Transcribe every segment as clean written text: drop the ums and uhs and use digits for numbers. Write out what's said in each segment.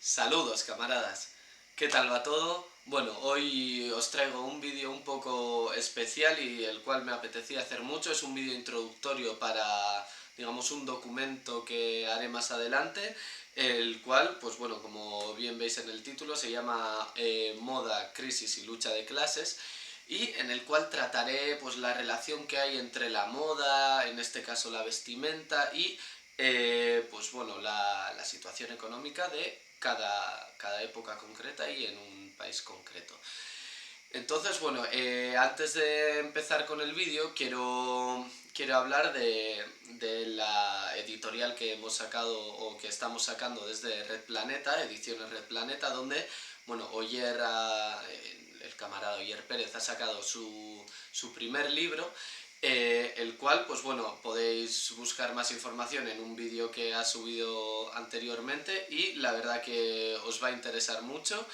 Saludos, camaradas. ¿Qué tal va todo? Bueno, hoy os traigo un vídeo un poco especial y el cual me apetecía hacer mucho. Es un vídeo introductorio para, digamos, un documento que haré más adelante, el cual, pues bueno, como bien veis en el título, se llama Moda, Crisis y Lucha de Clases, y en el cual trataré pues la relación que hay entre la moda, en este caso la vestimenta, y pues bueno, la situación económica de cada época concreta y en un país concreto. Entonces, bueno, antes de empezar con el vídeo, quiero hablar de la editorial que hemos sacado o que estamos sacando desde Red Planeta, Ediciones Red Planeta, donde, bueno, el camarada Oyer Pérez ha sacado su primer libro, el cual, pues bueno, podéis buscar más información en un vídeo que ha subido anteriormente y la verdad que os va a interesar mucho.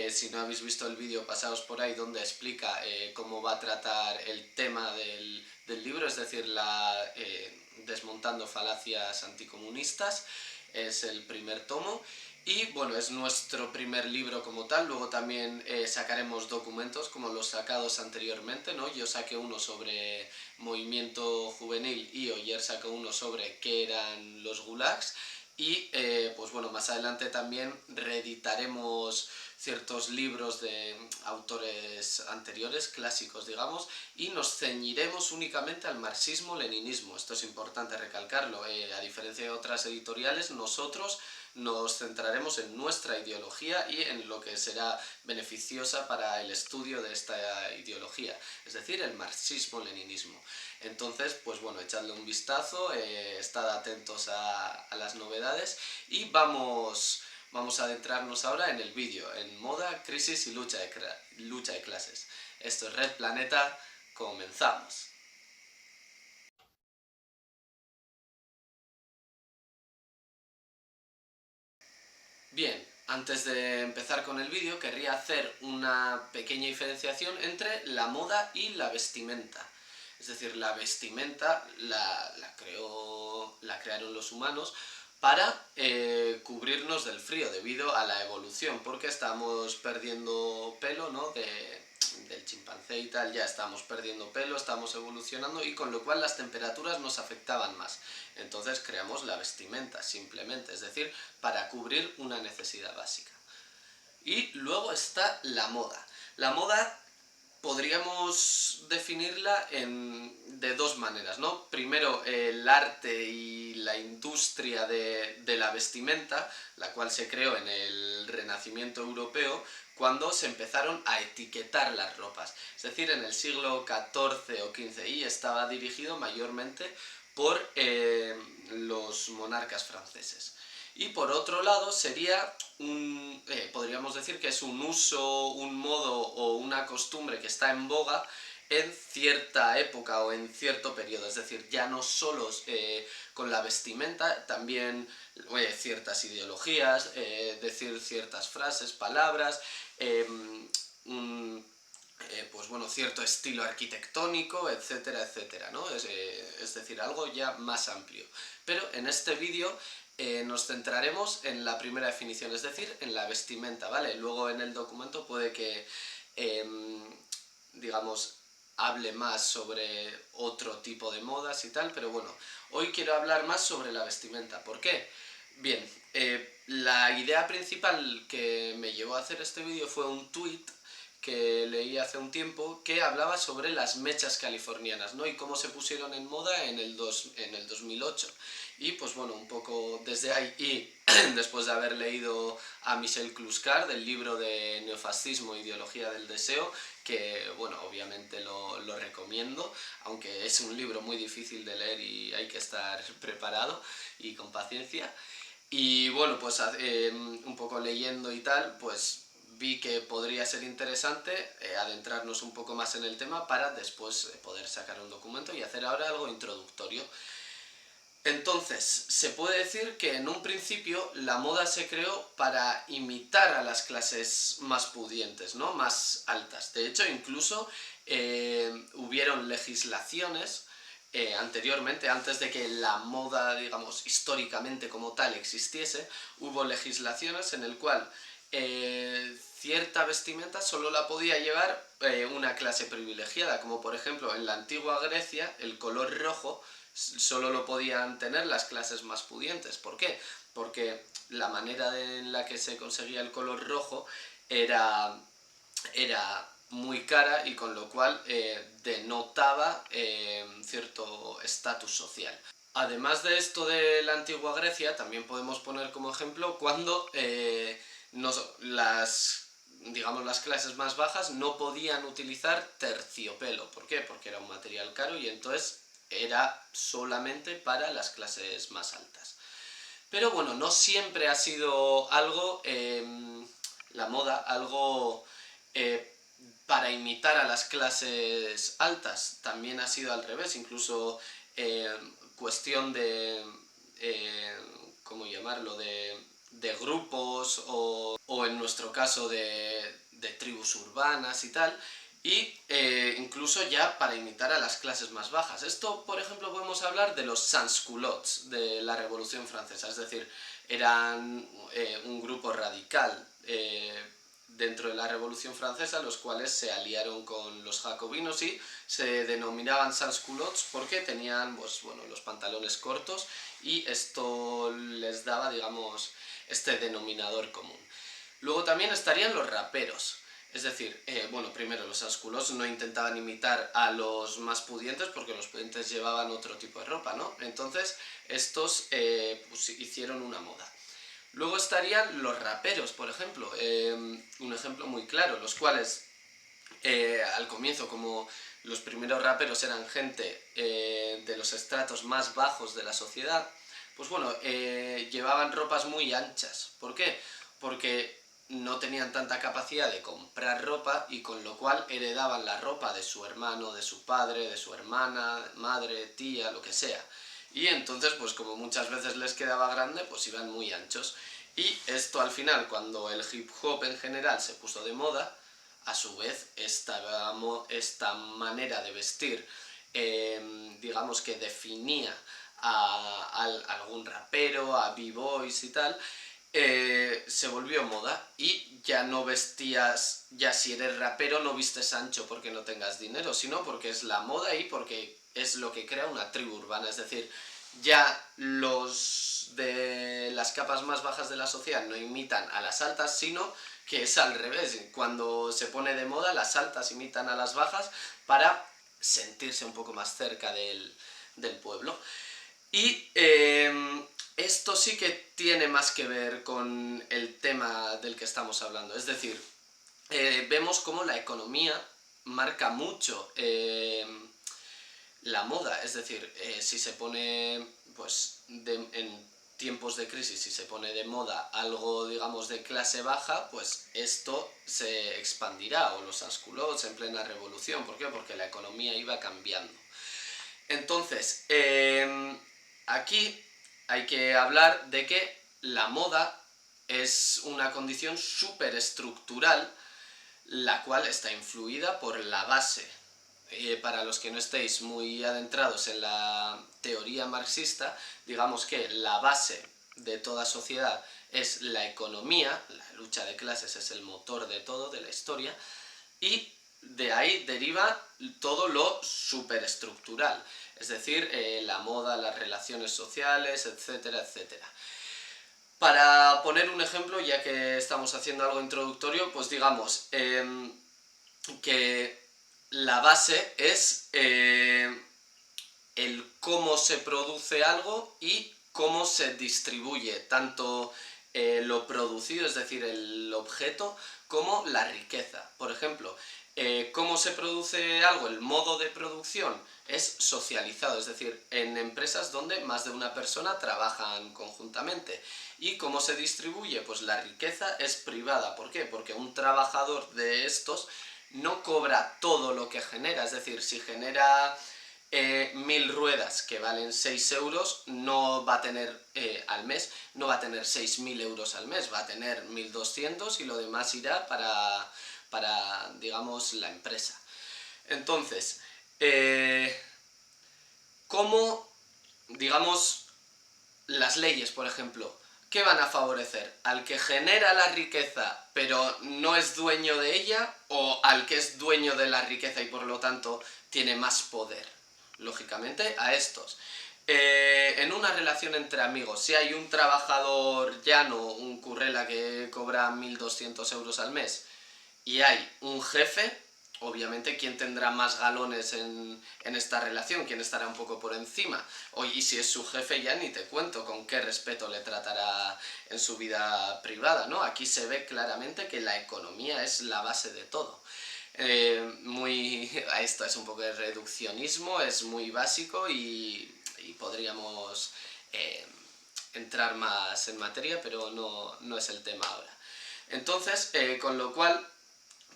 Si no habéis visto el vídeo, pasaos por ahí donde explica cómo va a tratar el tema del libro, es decir, desmontando falacias anticomunistas. Es el primer tomo y bueno, es nuestro primer libro como tal. Luego también sacaremos documentos como los sacados anteriormente, ¿no? Yo saqué uno sobre movimiento juvenil y Oyer sacó uno sobre qué eran los gulags. Y pues bueno, más adelante también reeditaremos ciertos libros de autores anteriores, clásicos digamos, y nos ceñiremos únicamente al marxismo-leninismo. Esto es importante recalcarlo. A diferencia de otras editoriales, nosotros nos centraremos en nuestra ideología y en lo que será beneficiosa para el estudio de esta ideología, es decir, el marxismo-leninismo. Entonces, pues bueno, echadle un vistazo, estad atentos a las novedades y vamos a adentrarnos ahora en el vídeo, en moda, crisis y lucha de clases. Esto es Red Planeta, comenzamos. Bien, antes de empezar con el vídeo querría hacer una pequeña diferenciación entre la moda y la vestimenta. Es decir, la vestimenta la crearon los humanos para cubrirnos del frío debido a la evolución, porque estamos perdiendo pelo, ¿no? Del chimpancé y tal, ya estamos perdiendo pelo, estamos evolucionando y con lo cual las temperaturas nos afectaban más. Entonces creamos la vestimenta simplemente, es decir, para cubrir una necesidad básica. Y luego está la moda. La moda podríamos definirla de dos maneras, ¿no? Primero, el arte y la industria de la vestimenta, la cual se creó en el Renacimiento europeo, cuando se empezaron a etiquetar las ropas. Es decir, en el siglo XIV o XV, y estaba dirigido mayormente por los monarcas franceses. Y por otro lado sería podríamos decir que es un uso, un modo o una costumbre que está en boga en cierta época o en cierto periodo, es decir, ya no solo con la vestimenta, también ciertas ideologías, decir ciertas frases, palabras, un, pues bueno, cierto estilo arquitectónico, etcétera, etcétera, ¿no? Es decir, algo ya más amplio. Pero en este vídeo nos centraremos en la primera definición, es decir, en la vestimenta, ¿vale? Luego en el documento puede que, digamos, hable más sobre otro tipo de modas y tal, pero bueno, hoy quiero hablar más sobre la vestimenta. ¿Por qué? Bien, la idea principal que me llevó a hacer este vídeo fue un tuit que leí hace un tiempo que hablaba sobre las mechas californianas, ¿no? Y cómo se pusieron en moda en el 2008. Y pues bueno, un poco desde ahí y después de haber leído a Michel Clouscar del libro de Neofascismo, Ideología del Deseo, que bueno, obviamente lo recomiendo, aunque es un libro muy difícil de leer y hay que estar preparado y con paciencia. Y bueno, pues un poco leyendo y tal, pues vi que podría ser interesante adentrarnos un poco más en el tema para después poder sacar un documento y hacer ahora algo introductorio. Entonces, se puede decir que en un principio la moda se creó para imitar a las clases más pudientes, ¿no? Más altas. De hecho, incluso hubieron legislaciones anteriormente, antes de que la moda, digamos, históricamente como tal existiese, hubo legislaciones en el cual cierta vestimenta solo la podía llevar una clase privilegiada, como por ejemplo en la antigua Grecia el color rojo solo lo podían tener las clases más pudientes. ¿Por qué? Porque la manera en la que se conseguía el color rojo era muy cara y con lo cual denotaba cierto estatus social. Además de esto de la antigua Grecia, también podemos poner como ejemplo cuando las clases más bajas no podían utilizar terciopelo. ¿Por qué? Porque era un material caro y entonces era solamente para las clases más altas. Pero bueno, no siempre ha sido algo, la moda, algo para imitar a las clases altas. También ha sido al revés, incluso cuestión de, ¿cómo llamarlo?, de grupos o en nuestro caso de tribus urbanas y tal, y incluso ya para imitar a las clases más bajas. Esto, por ejemplo, podemos hablar de los sans-culottes de la Revolución Francesa, es decir, eran un grupo radical dentro de la Revolución Francesa, los cuales se aliaron con los jacobinos y se denominaban sans-culottes porque tenían pues, bueno, los pantalones cortos y esto les daba, digamos, este denominador común. Luego también estarían los raperos. Es decir, bueno, primero los sans-culottes no intentaban imitar a los más pudientes porque los pudientes llevaban otro tipo de ropa, ¿no? Entonces estos pues, hicieron una moda. Luego estarían los raperos, por ejemplo, un ejemplo muy claro, los cuales al comienzo, como los primeros raperos eran gente de los estratos más bajos de la sociedad, pues bueno, llevaban ropas muy anchas. ¿Por qué? Porque no tenían tanta capacidad de comprar ropa y con lo cual heredaban la ropa de su hermano, de su padre, de su hermana, madre, tía, lo que sea. Y entonces, pues como muchas veces les quedaba grande, pues iban muy anchos. Y esto al final, cuando el hip hop en general se puso de moda, a su vez esta manera de vestir, digamos que definía a algún rapero, a b-boys y tal, se volvió moda y ya no vestías, ya si eres rapero no vistes ancho porque no tengas dinero, sino porque es la moda y porque es lo que crea una tribu urbana. Es decir, ya los de las capas más bajas de la sociedad no imitan a las altas, sino que es al revés. Cuando se pone de moda, las altas imitan a las bajas para sentirse un poco más cerca del pueblo. Y esto sí que tiene más que ver con el tema del que estamos hablando. Es decir, vemos cómo la economía marca mucho la moda. Es decir, si se pone pues en tiempos de crisis, si se pone de moda algo, digamos, de clase baja, pues esto se expandirá, o los sans-culottes en plena revolución. ¿Por qué? Porque la economía iba cambiando. Entonces, aquí hay que hablar de que la moda es una condición súper estructural, la cual está influida por la base. Para los que no estéis muy adentrados en la teoría marxista, digamos que la base de toda sociedad es la economía, la lucha de clases es el motor de todo, de la historia, y de ahí deriva todo lo superestructural, es decir, la moda, las relaciones sociales, etcétera, etcétera. Para poner un ejemplo, ya que estamos haciendo algo introductorio, pues digamos que la base es el cómo se produce algo y cómo se distribuye, tanto lo producido, es decir, el objeto, como la riqueza. Por ejemplo, cómo se produce algo, el modo de producción es socializado, es decir, en empresas donde más de una persona trabajan conjuntamente. ¿Y cómo se distribuye? Pues la riqueza es privada. ¿Por qué? Porque un trabajador de estos no cobra todo lo que genera, es decir, si genera 1000 ruedas que valen 6 euros, no va a tener al mes, no va a tener 6000 euros al mes, va a tener 1200 y lo demás irá digamos, la empresa. Entonces, cómo, digamos, las leyes, por ejemplo, ¿qué van a favorecer? ¿Al que genera la riqueza pero no es dueño de ella, o al que es dueño de la riqueza y por lo tanto tiene más poder? Lógicamente a estos. En una relación entre amigos, si hay un trabajador llano, un currela que cobra 1.200 euros al mes, y hay un jefe, obviamente quién tendrá más galones en esta relación, quién estará un poco por encima. Y si es su jefe, ya ni te cuento con qué respeto le tratará en su vida privada, ¿no? Aquí se ve claramente que la economía es la base de todo. Esto es un poco de reduccionismo, es muy básico y podríamos entrar más en materia, pero no es el tema ahora. Entonces, con lo cual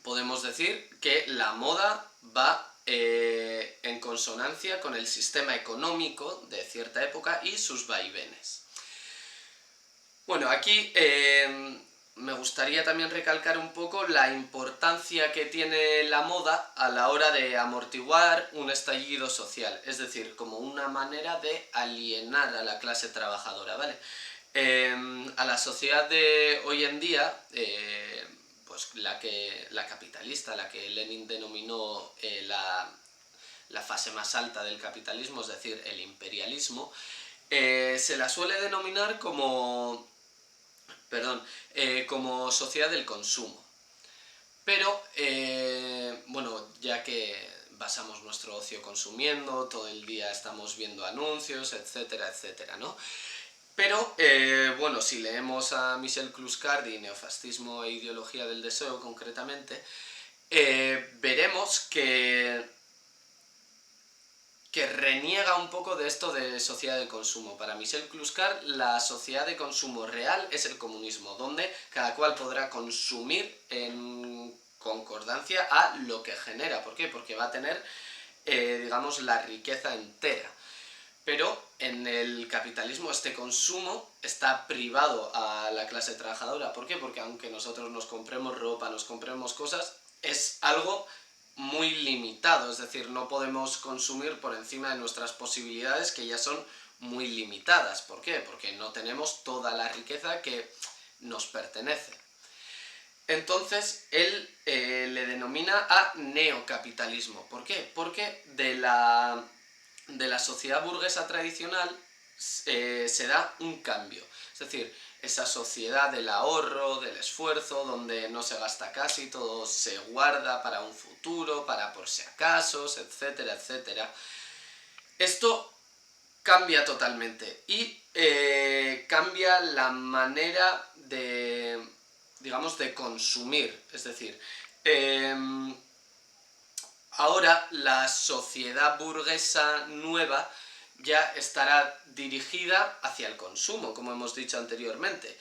podemos decir que la moda va en consonancia con el sistema económico de cierta época y sus vaivenes. Bueno, aquí me gustaría también recalcar un poco la importancia que tiene la moda a la hora de amortiguar un estallido social, es decir, como una manera de alienar a la clase trabajadora, ¿vale? A la sociedad de hoy en día, pues la capitalista, la que Lenin denominó la fase más alta del capitalismo, es decir, el imperialismo, se la suele denominar como sociedad del consumo. Pero, bueno, ya que basamos nuestro ocio consumiendo, todo el día estamos viendo anuncios, etcétera, etcétera, ¿no? Pero, bueno, si leemos a Michel Cluscardi, Neofascismo e ideología del deseo, concretamente, veremos que reniega un poco de esto de sociedad de consumo. Para Michel Cluscar, la sociedad de consumo real es el comunismo, donde cada cual podrá consumir en concordancia a lo que genera. ¿Por qué? Porque va a tener, digamos, la riqueza entera. Pero en el capitalismo este consumo está privado a la clase trabajadora. ¿Por qué? Porque aunque nosotros nos compremos ropa, nos compremos cosas, es algo muy limitado, es decir, no podemos consumir por encima de nuestras posibilidades, que ya son muy limitadas. ¿Por qué? Porque no tenemos toda la riqueza que nos pertenece. Entonces, él le denomina a neocapitalismo. ¿Por qué? Porque de la sociedad burguesa tradicional se da un cambio. Es decir, esa sociedad del ahorro, del esfuerzo, donde no se gasta casi, todo se guarda para un futuro, para por si acaso, etcétera, etcétera. Esto cambia totalmente y cambia la manera de, digamos, de consumir. Es decir, ahora la sociedad burguesa nueva ya estará dirigida hacia el consumo, como hemos dicho anteriormente.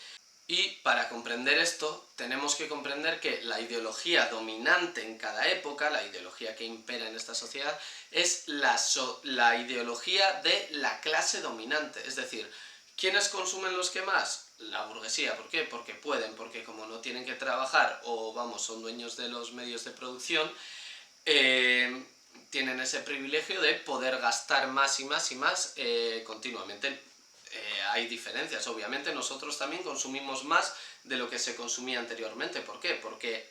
Y para comprender esto, tenemos que comprender que la ideología dominante en cada época, la ideología que impera en esta sociedad, es la ideología de la clase dominante. Es decir, ¿quiénes consumen los que más? La burguesía. ¿Por qué? Porque pueden, porque como no tienen que trabajar o, vamos, son dueños de los medios de producción, tienen ese privilegio de poder gastar más y más y más continuamente. Hay diferencias, obviamente nosotros también consumimos más de lo que se consumía anteriormente. ¿Por qué? Porque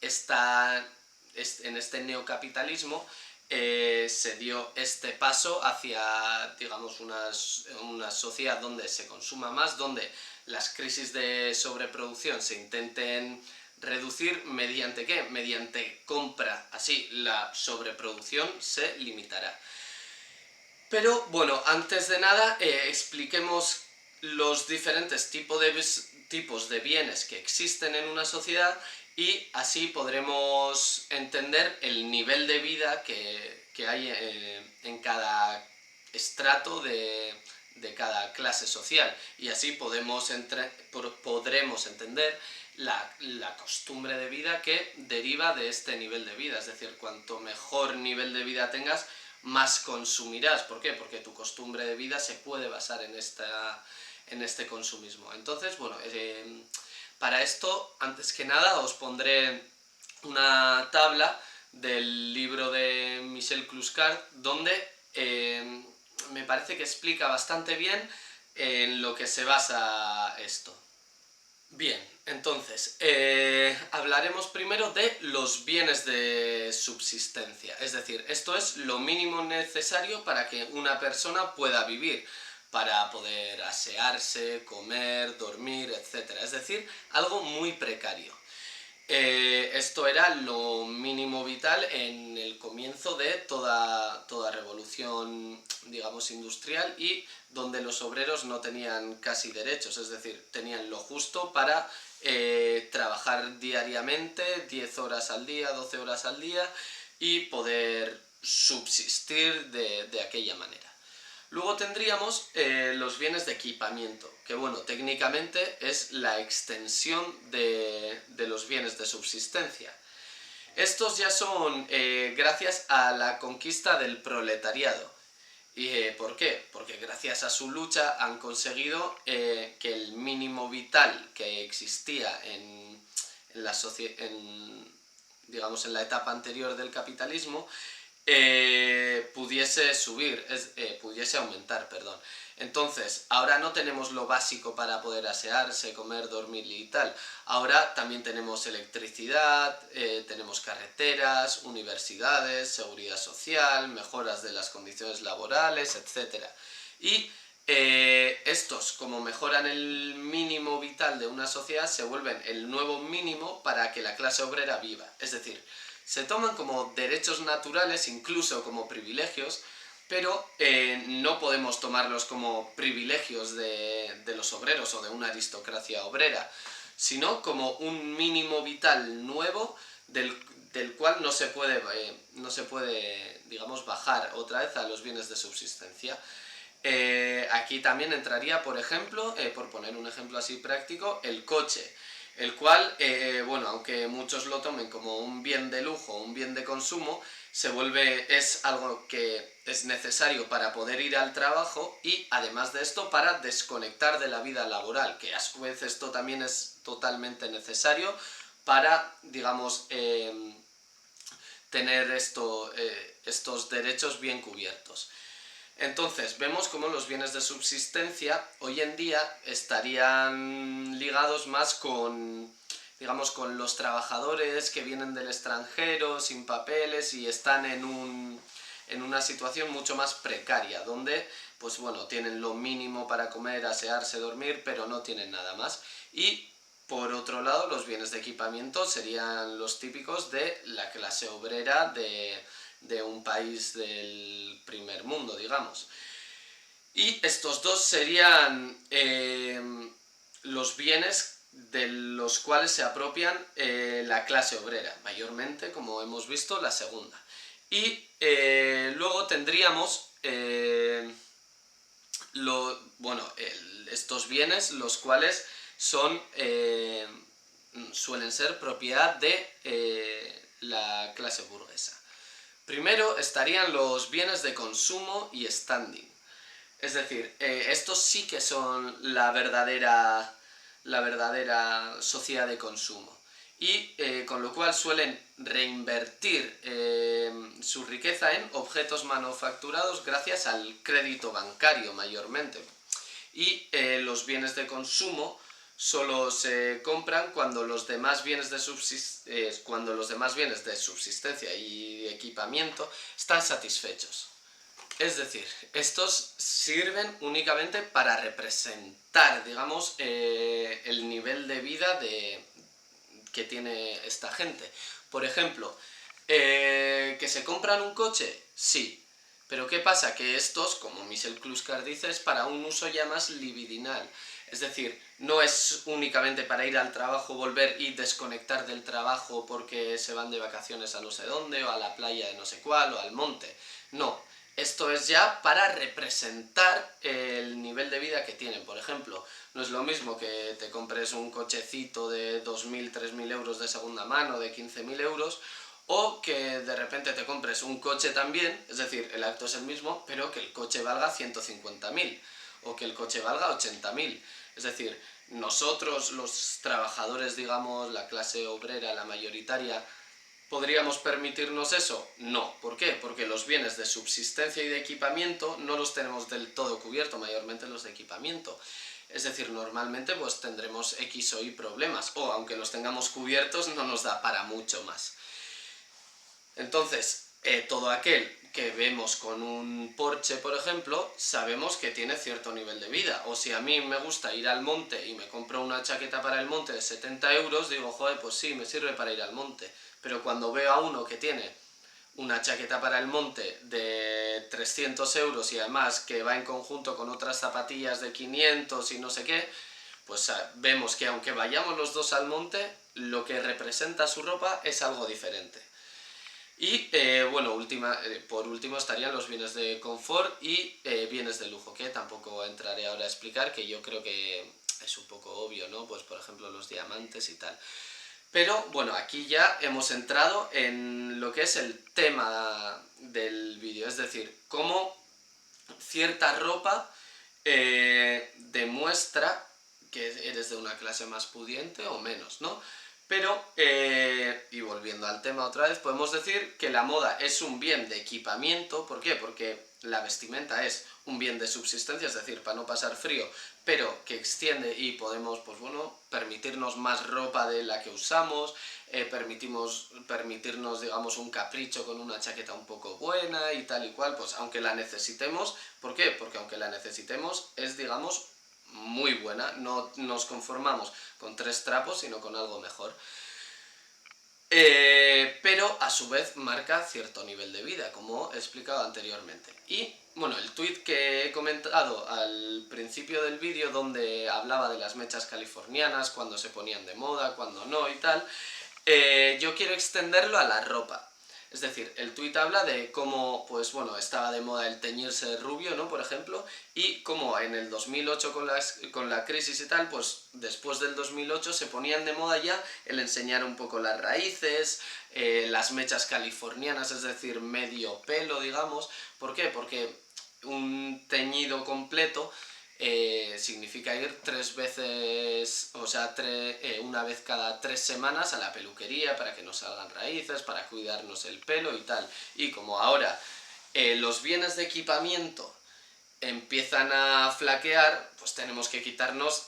en este neocapitalismo se dio este paso hacia, digamos, una sociedad donde se consuma más, donde las crisis de sobreproducción se intenten reducir mediante ¿qué? Mediante compra. Así la sobreproducción se limitará. Pero bueno, antes de nada expliquemos los diferentes tipos de bienes que existen en una sociedad y así podremos entender el nivel de vida que hay en cada estrato de cada clase social, y así podremos entender la costumbre de vida que deriva de este nivel de vida. Es decir, cuanto mejor nivel de vida tengas, más consumirás. ¿Por qué? Porque tu costumbre de vida se puede basar en este consumismo. Entonces, bueno, para esto, antes que nada, os pondré una tabla del libro de Michel Cluscar, donde me parece que explica bastante bien en lo que se basa esto. Bien, entonces, hablaremos primero de los bienes de subsistencia, es decir, esto es lo mínimo necesario para que una persona pueda vivir, para poder asearse, comer, dormir, etc. Es decir, algo muy precario. Esto era lo mínimo vital en el comienzo de toda revolución, digamos, industrial, y donde los obreros no tenían casi derechos, es decir, tenían lo justo para trabajar diariamente, 10 horas al día, 12 horas al día, y poder subsistir de aquella manera. Luego tendríamos los bienes de equipamiento, que bueno, técnicamente es la extensión de los bienes de subsistencia. Estos ya son gracias a la conquista del proletariado. ¿Y por qué? Porque gracias a su lucha han conseguido que el mínimo vital que existía digamos, en la etapa anterior del capitalismo pudiese subir, pudiese aumentar, perdón. Entonces, ahora no tenemos lo básico para poder asearse, comer, dormir y tal. Ahora también tenemos electricidad, tenemos carreteras, universidades, seguridad social, mejoras de las condiciones laborales, etc. Y estos, como mejoran el mínimo vital de una sociedad, se vuelven el nuevo mínimo para que la clase obrera viva. Es decir, se toman como derechos naturales, incluso como privilegios, pero no podemos tomarlos como privilegios de los obreros o de una aristocracia obrera, sino como un mínimo vital nuevo del cual no se puede, digamos, bajar otra vez a los bienes de subsistencia. Aquí también entraría, por ejemplo, por poner un ejemplo así práctico, el coche, el cual, bueno, aunque muchos lo tomen como un bien de lujo, un bien de consumo, es algo que es necesario para poder ir al trabajo y, además de esto, para desconectar de la vida laboral, que a su vez esto también es totalmente necesario para, digamos, tener estos derechos bien cubiertos. Entonces, vemos cómo los bienes de subsistencia hoy en día estarían ligados más digamos, con los trabajadores que vienen del extranjero, sin papeles, y están en una situación mucho más precaria, donde, pues bueno, tienen lo mínimo para comer, asearse, dormir, pero no tienen nada más. Y, por otro lado, los bienes de equipamiento serían los típicos de la clase obrera de un país del primer mundo, digamos. Y estos dos serían los bienes de los cuales se apropian la clase obrera, mayormente, como hemos visto, la segunda. Y luego tendríamos estos bienes, los cuales suelen ser propiedad de la clase burguesa. Primero estarían los bienes de consumo y standing. Es decir, estos sí que son la verdadera sociedad de consumo. Y con lo cual suelen reinvertir su riqueza en objetos manufacturados gracias al crédito bancario mayormente. Y los bienes de consumo solo se compran cuando los demás bienes de subsistencia y equipamiento están satisfechos. Es decir, estos sirven únicamente para representar, digamos, el nivel de vida que tiene esta gente. Por ejemplo, ¿que se compran un coche? Sí. Pero ¿qué pasa? Que estos, como Michel Clouscar dice, es para un uso ya más libidinal. Es decir, no es únicamente para ir al trabajo, volver y desconectar del trabajo porque se van de vacaciones a no sé dónde, o a la playa de no sé cuál, o al monte. No, esto es ya para representar el nivel de vida que tienen. Por ejemplo, no es lo mismo que te compres un cochecito de 2.000, 3.000 euros de segunda mano, de 15.000 euros, o que de repente te compres un coche también, es decir, el acto es el mismo, pero que el coche valga 150.000, o que el coche valga 80.000. Es decir, nosotros, los trabajadores, digamos, la clase obrera, la mayoritaria, ¿Podríamos permitirnos eso? No. ¿Por qué? Porque los bienes de subsistencia y de equipamiento no los tenemos del todo cubiertos, mayormente los de equipamiento. Es decir, normalmente pues tendremos X o Y problemas, o aunque los tengamos cubiertos no nos da para mucho más. Entonces, todo aquel que vemos con un Porsche, por ejemplo, sabemos que tiene cierto nivel de vida. O si a mí me gusta ir al monte y me compro una chaqueta para el monte de 70 euros, digo, joder, pues sí, me sirve para ir al monte. Pero cuando veo a uno que tiene una chaqueta para el monte de 300 euros y además que va en conjunto con otras zapatillas de 500 y no sé qué, pues vemos que aunque vayamos los dos al monte, lo que representa su ropa es algo diferente. Y bueno, por último estarían los bienes de confort y bienes de lujo, que tampoco entraré ahora a explicar, que yo creo que es un poco obvio, ¿no? Pues por ejemplo los diamantes y tal. Pero bueno, aquí ya hemos entrado en lo que es el tema del vídeo, es decir, cómo cierta ropa demuestra que eres de una clase más pudiente o menos, ¿no? Pero, y volviendo al tema otra vez, podemos decir que la moda es un bien de equipamiento. ¿Por qué? Porque la vestimenta es un bien de subsistencia, es decir, para no pasar frío, pero que extiende y podemos, pues bueno, permitirnos más ropa de la que usamos, permitirnos, digamos, un capricho con una chaqueta un poco buena y tal y cual, pues aunque la necesitemos. ¿Por qué? Porque aunque la necesitemos es, digamos, muy buena, no nos conformamos con 3 trapos, sino con algo mejor. Pero a su vez marca cierto nivel de vida, como he explicado anteriormente. Y bueno, el tweet que he comentado al principio del vídeo, donde hablaba de las mechas californianas, cuando se ponían de moda, cuando no y tal, yo quiero extenderlo a la ropa. Es decir, el tuit habla de cómo, pues bueno, estaba de moda el teñirse rubio, ¿no? Por ejemplo, y cómo en el 2008 con la crisis y tal, pues después del 2008 se ponían de moda ya el enseñar un poco las raíces, las mechas californianas, es decir, medio pelo, digamos. ¿Por qué? Porque un teñido completo significa ir 3 veces, o sea, una vez cada 3 semanas a la peluquería para que nos salgan raíces, para cuidarnos el pelo y tal. Y como ahora los bienes de equipamiento empiezan a flaquear, pues tenemos que quitarnos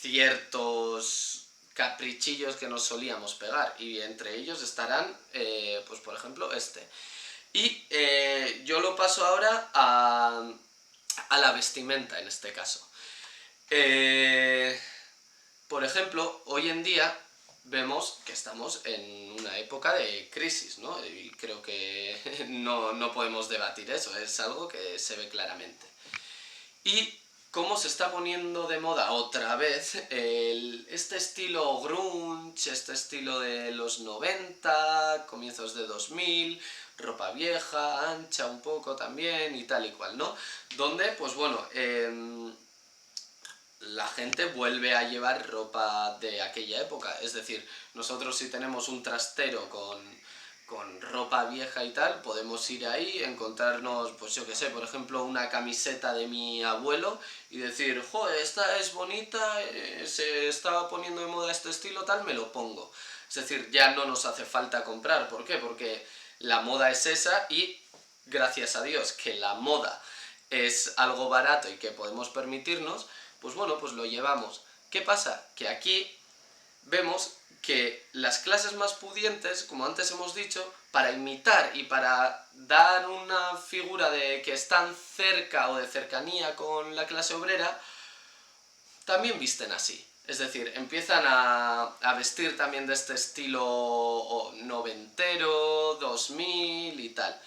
ciertos caprichillos que nos solíamos pegar, y entre ellos estarán, pues por ejemplo, este. Y yo lo paso ahora a la vestimenta en este caso. Por ejemplo, hoy en día vemos que estamos en una época de crisis, ¿no? Y creo que no podemos debatir eso, es algo que se ve claramente. Y cómo se está poniendo de moda otra vez este estilo grunge, este estilo de los 90, comienzos de 2000, ropa vieja, ancha un poco también y tal y cual, ¿no? Donde, pues bueno, la gente vuelve a llevar ropa de aquella época. Es decir, nosotros si tenemos un trastero con ropa vieja y tal, podemos ir ahí, encontrarnos, pues yo que sé, por ejemplo, una camiseta de mi abuelo y decir, joder, esta es bonita, se estaba poniendo de moda este estilo, tal, me lo pongo. Es decir, ya no nos hace falta comprar. ¿Por qué? Porque la moda es esa y, gracias a Dios, que la moda es algo barato y que podemos permitirnos, pues bueno, pues lo llevamos. ¿Qué pasa? Que aquí vemos que las clases más pudientes, como antes hemos dicho, para imitar y para dar una figura de que están cerca o de cercanía con la clase obrera, también visten así. Es decir, empiezan a vestir también de este estilo noventero, 2000 y tal.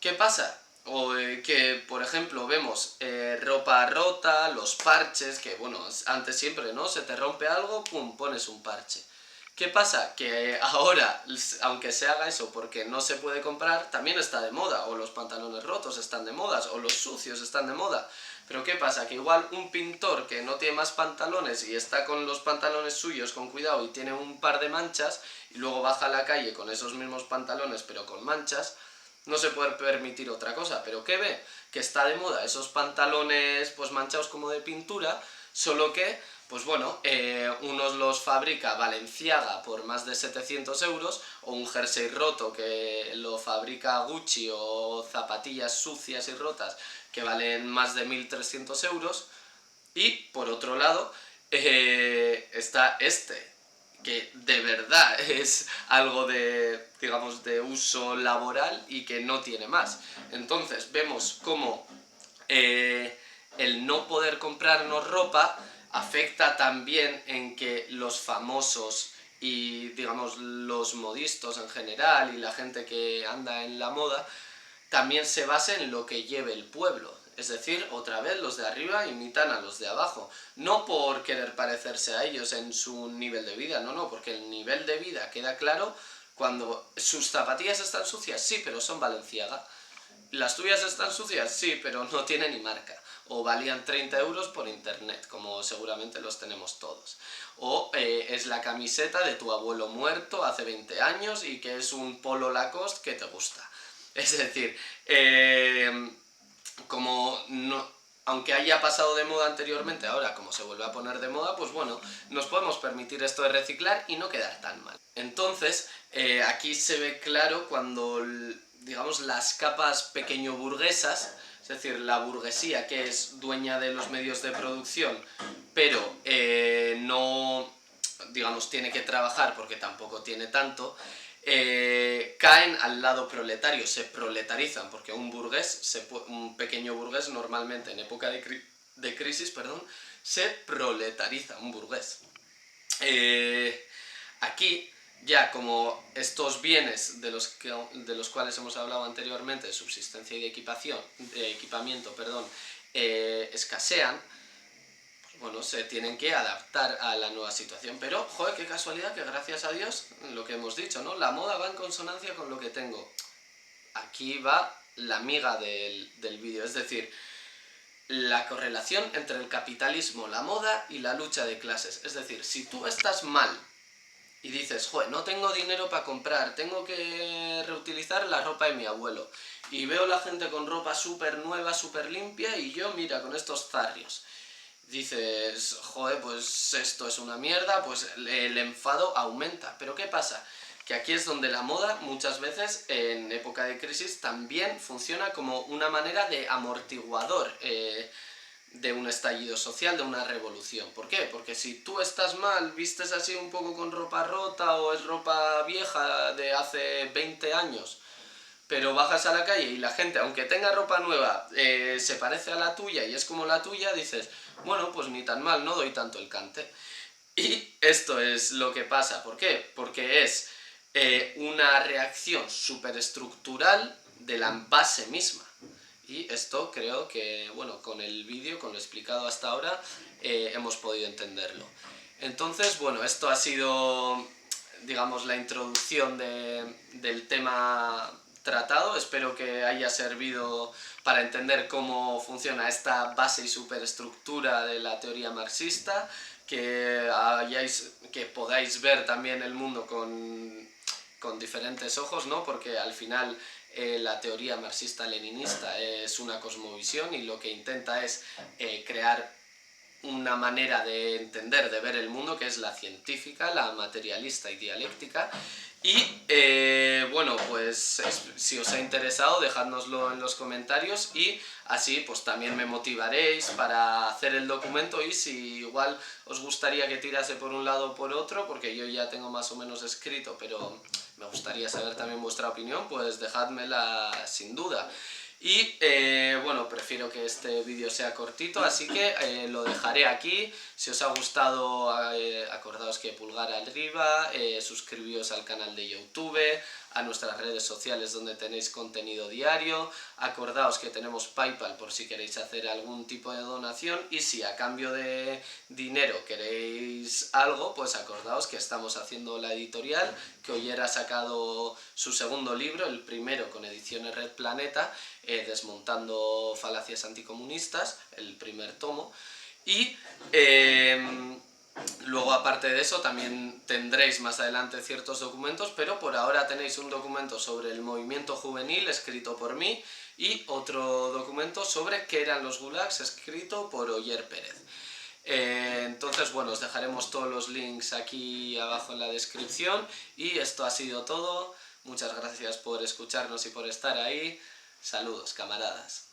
¿Qué pasa? Que, por ejemplo, vemos ropa rota, los parches, que bueno, antes siempre, ¿no? Se te rompe algo, pum, pones un parche. ¿Qué pasa? Que ahora, aunque se haga eso porque no se puede comprar, también está de moda, o los pantalones rotos están de moda, o los sucios están de moda. Pero ¿qué pasa? Que igual un pintor que no tiene más pantalones y está con los pantalones suyos con cuidado y tiene un par de manchas, y luego baja a la calle con esos mismos pantalones pero con manchas, no se puede permitir otra cosa. ¿Pero qué ve? Que está de moda esos pantalones pues manchados como de pintura, solo que Pues bueno, unos los fabrica Balenciaga por más de 700 euros, o un jersey roto que lo fabrica Gucci, o zapatillas sucias y rotas que valen más de 1.300 euros. Y por otro lado está este, que de verdad es algo de, digamos, de uso laboral y que no tiene más. Entonces vemos cómo el no poder comprarnos ropa afecta también en que los famosos y, digamos, los modistas en general y la gente que anda en la moda también se basen en lo que lleve el pueblo. Es decir, otra vez los de arriba imitan a los de abajo. No por querer parecerse a ellos en su nivel de vida, no, porque el nivel de vida queda claro cuando sus zapatillas están sucias, sí, pero son Balenciaga. Las tuyas están sucias, sí, pero no tienen ni marca. O valían 30 euros por internet, como seguramente los tenemos todos. O es la camiseta de tu abuelo muerto hace 20 años y que es un polo Lacoste que te gusta. Es decir, como no, aunque haya pasado de moda anteriormente, ahora como se vuelve a poner de moda, pues bueno, nos podemos permitir esto de reciclar y no quedar tan mal. Entonces, aquí se ve claro cuando, digamos, las capas pequeño burguesas, es decir, la burguesía que es dueña de los medios de producción, pero no, digamos, tiene que trabajar porque tampoco tiene tanto, caen al lado proletario, se proletarizan, porque un pequeño burgués normalmente en época de crisis, se proletariza, un burgués. Aquí ya como estos bienes de los cuales hemos hablado anteriormente, de subsistencia y de equipamiento, escasean, bueno, se tienen que adaptar a la nueva situación. Pero, joder, qué casualidad que gracias a Dios, lo que hemos dicho, ¿no? La moda va en consonancia con lo que tengo. Aquí va la miga del vídeo, es decir, la correlación entre el capitalismo, la moda y la lucha de clases. Es decir, si tú estás mal y dices, joder, no tengo dinero para comprar, tengo que reutilizar la ropa de mi abuelo, y veo la gente con ropa súper nueva, súper limpia, y yo, mira, con estos zarrios, dices, joder, pues esto es una mierda, pues el enfado aumenta. Pero ¿qué pasa? Que aquí es donde la moda muchas veces en época de crisis también funciona como una manera de amortiguador de un estallido social, de una revolución. ¿Por qué? Porque si tú estás mal, vistes así un poco con ropa rota o es ropa vieja de hace 20 años, pero bajas a la calle y la gente, aunque tenga ropa nueva, se parece a la tuya y es como la tuya, dices, bueno, pues ni tan mal, no doy tanto el cante. Y esto es lo que pasa. ¿Por qué? Porque es una reacción superestructural de la base misma. Y esto creo que, bueno, con el vídeo, con lo explicado hasta ahora, hemos podido entenderlo. Entonces, bueno, esto ha sido, digamos, la introducción del tema tratado. Espero que haya servido para entender cómo funciona esta base y superestructura de la teoría marxista, que podáis ver también el mundo con diferentes ojos, ¿no? Porque al final la teoría marxista-leninista es una cosmovisión y lo que intenta es crear una manera de entender, de ver el mundo, que es la científica, la materialista y dialéctica. Y bueno, pues si os ha interesado, dejádnoslo en los comentarios y así pues también me motivaréis para hacer el documento, y si igual os gustaría que tirase por un lado o por otro, porque yo ya tengo más o menos escrito, pero me gustaría saber también vuestra opinión, pues dejádmela sin duda. Y bueno, prefiero que este vídeo sea cortito, así que lo dejaré aquí. Si os ha gustado, acordaos que pulgar arriba, suscribíos al canal de YouTube, a nuestras redes sociales donde tenéis contenido diario. Acordaos que tenemos PayPal por si queréis hacer algún tipo de donación, y si a cambio de dinero queréis algo, pues acordaos que estamos haciendo la editorial, que hoy ha sacado su segundo libro, el primero con Ediciones Red Planeta, Desmontando falacias anticomunistas, el primer tomo. Y luego, aparte de eso, también tendréis más adelante ciertos documentos, pero por ahora tenéis un documento sobre el movimiento juvenil escrito por mí y otro documento sobre qué eran los gulags escrito por Oyer Pérez. Entonces, bueno, os dejaremos todos los links aquí abajo en la descripción y esto ha sido todo. Muchas gracias por escucharnos y por estar ahí. Saludos, camaradas.